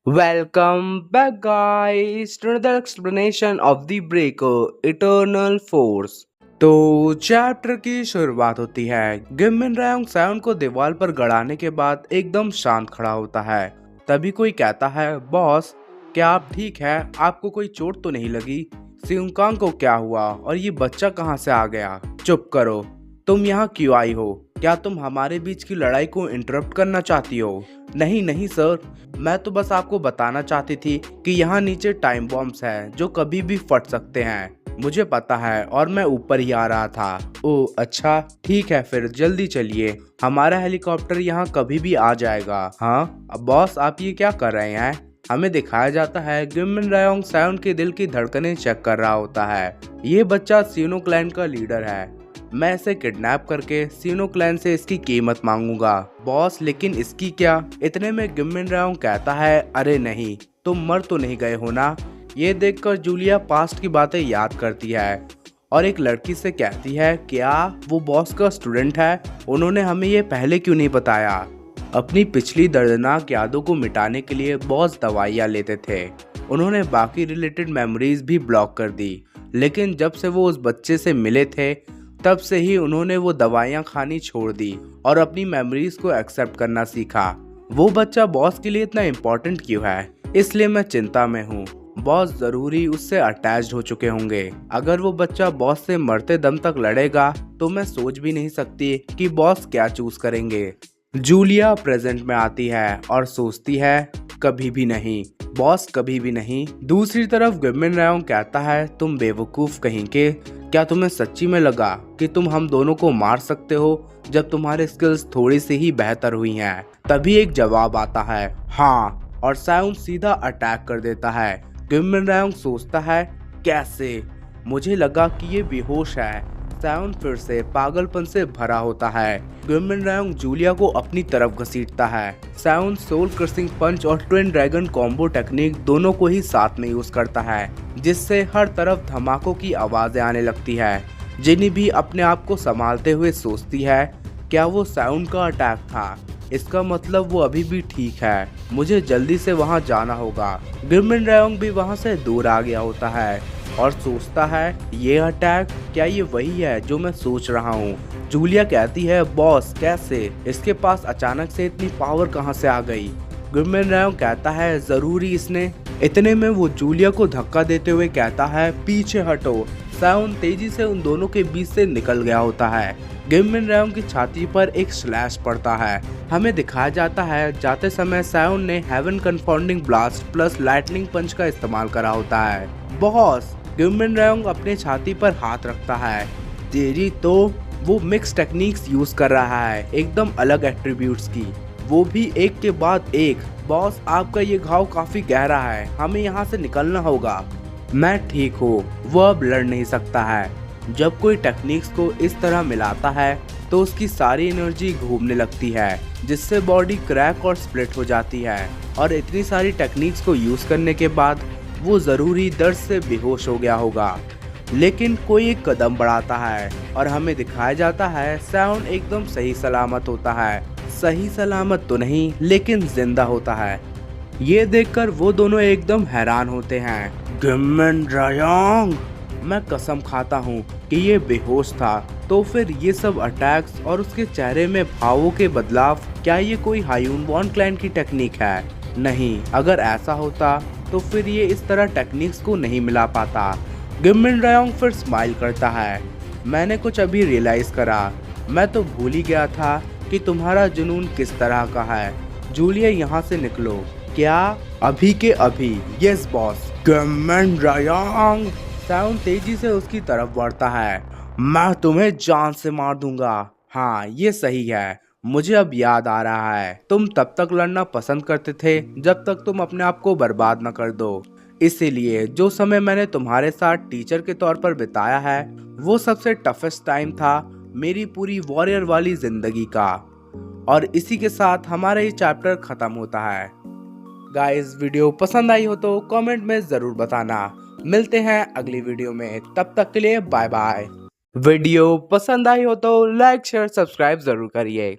Welcome back, guys, to another explanation of the Breaker Eternal Force। तो chapter की शुरुआत होती है। गिमिन रायोंग सायोन को दीवार पर गड़ाने के बाद एकदम शांत खड़ा होता है। तभी कोई कहता है, बॉस क्या आप ठीक है? आपको कोई चोट तो नहीं लगी? सियुंकांग को क्या हुआ और ये बच्चा कहाँ से आ गया? चुप करो, तुम यहाँ क्यों आई हो? क्या तुम हमारे बीच की लड़ाई को इंटरप्ट करना चाहती हो? नहीं नहीं सर, मैं तो बस आपको बताना चाहती थी कि यहाँ नीचे टाइम बॉम्ब्स हैं जो कभी भी फट सकते हैं। मुझे पता है और मैं ऊपर ही आ रहा था। ओह अच्छा, ठीक है फिर जल्दी चलिए, हमारा हेलीकॉप्टर यहाँ कभी भी आ जाएगा। हाँ अब बॉस, आप ये क्या कर रहे हैं? हमें दिखाया जाता है गिमिन रायोंग सायोन के दिल की धड़कनें चेक कर रहा होता है। ये बच्चा सिनो क्लैन का लीडर है। मैं इसे किडनैप करके सिनो क्लैन से इसकी कीमत मांगूंगा। बॉस लेकिन इसकी क्या? इतने में गिमिन रायोंग कहता है, अरे नहीं, तुम मर तो नहीं गए हो ना? ये देखकर जूलिया पास्ट की बातें याद करती है और एक लड़की से कहती है, क्या वो बॉस का स्टूडेंट है? उन्होंने हमें ये पहले क्यों नहीं बताया? अपनी पिछली दर्दनाक यादों को मिटाने के लिए बॉस दवाइयाँ लेते थे। उन्होंने बाकी रिलेटेड मेमोरीज भी ब्लॉक कर दी, लेकिन जब से वो उस बच्चे से मिले थे तब से ही उन्होंने वो दवाइयाँ खानी छोड़ दी और अपनी मेमोरीज को एक्सेप्ट करना सीखा। वो बच्चा बॉस के लिए इतना इम्पोर्टेंट क्यों है? इसलिए मैं चिंता में हूँ। बॉस जरूरी उससे अटैच्ड हो चुके होंगे। अगर वो बच्चा बॉस से मरते दम तक लड़ेगा तो मैं सोच भी नहीं सकती कि बॉस क्या चूज करेंगे। जूलिया प्रेजेंट में आती है और सोचती है, कभी भी नहीं बॉस, कभी भी नहीं। दूसरी तरफ गिमिन रायोंग कहता है, तुम बेवकूफ कहीं के, क्या तुम्हें सच्ची में लगा कि तुम हम दोनों को मार सकते हो जब तुम्हारे स्किल्स थोड़ी सी ही बेहतर हुई हैं? तभी एक जवाब आता है, हाँ, और सायोन सीधा अटैक कर देता है। गिमिन रायोंग सोचता है, कैसे? मुझे लगा कि ये बेहोश है। सायोन फिर से पागलपन से भरा होता है। गिमिन रायोंग जूलिया को अपनी तरफ घसीटता है। सायोन सोल क्रशिंग पंच और ट्विन ड्रैगन कॉम्बो टेक्निक दोनों को ही साथ में यूज करता है, जिससे हर तरफ धमाकों की आवाजें आने लगती है। जिनी भी अपने आप को संभालते हुए सोचती है, क्या वो सायोन का अटैक था? इसका मतलब वो अभी भी ठीक है। मुझे जल्दी से वहाँ जाना होगा। गिमिन रायोंग भी वहाँ से दूर आ गया होता है और सोचता है, ये अटैक, क्या ये वही है जो मैं सोच रहा हूँ? जूलिया कहती है, बॉस कैसे? इसके पास अचानक से इतनी पावर कहाँ से आ गई? गिमिन रायोंग कहता है, जरूरी इसने। इतने में वो जूलिया को धक्का देते हुए कहता है, पीछे हटो। सायोन तेजी से उन दोनों के बीच से निकल गया होता है। गिमिन रायोंग की छाती पर एक स्लैश पड़ता है। हमें दिखाया जाता है जाते समय सायोन ने heaven confounding blast plus lightning punch का इस्तेमाल करा होता है। बॉस, गिमिन रायोंग अपने छाती पर हाथ रखता है। तेरी तो, वो मिक्स टेक्निक्स यूज कर रहा है, एकदम अलग एट्रीब्यूट्स की, वो भी एक के बाद एक। बॉस आपका ये घाव काफी गहरा है, हमें यहाँ से निकलना होगा। मैं ठीक हूँ, वो अब लड़ नहीं सकता है। जब कोई टेक्निक्स को इस तरह मिलाता है तो उसकी सारी एनर्जी घूमने लगती है, जिससे बॉडी क्रैक और स्प्लिट हो जाती है। और इतनी सारी टेक्निक्स को यूज करने के बाद वो जरूरी दर्द से बेहोश हो गया होगा। लेकिन कोई एक कदम बढ़ाता है और हमें दिखाया जाता है सायोन एकदम सही सलामत होता है। सही सलामत तो नहीं, लेकिन जिंदा होता है। ये देखकर वो दोनों एकदम हैरान होते हैं। गिमिन रायोंग, मैं कसम खाता हूँ कि ये बेहोश था। तो फिर ये सब अटैक्स और उसके चेहरे में भावों के बदलाव, क्या ये कोई हायून वॉन क्लैन की टेक्निक है? नहीं, अगर ऐसा होता तो फिर ये इस तरह टेक्निक्स को नहीं मिला पाता। गिमिन रायोंग फिर स्माइल करता है, मैंने कुछ अभी रियलाइज करा, मैं तो भूल ही गया था कि तुम्हारा जुनून किस तरह का है। जूलिया यहाँ से निकलो। क्या? अभी के अभी। Yes boss. गिमिन रायोंग, सायोन तेजी से उसकी तरफ बढ़ता है। मैं तुम्हें जान से मार दूंगा। हाँ ये सही है, मुझे अब याद आ रहा है, तुम तब तक लड़ना पसंद करते थे जब तक तुम अपने आप को बर्बाद न कर दो। इसीलिए जो समय मैंने तुम्हारे साथ टीचर के तौर पर बिताया है, वो सबसे टफेस्ट टाइम था मेरी पूरी वॉरियर वाली जिंदगी का। और इसी के साथ हमारा ये चैप्टर खत्म होता है। गाइस, वीडियो पसंद आई हो तो कमेंट में जरूर बताना। मिलते हैं अगली वीडियो में, तब तक के लिए बाय बाय। वीडियो पसंद आई हो तो लाइक शेयर सब्सक्राइब जरूर करिए।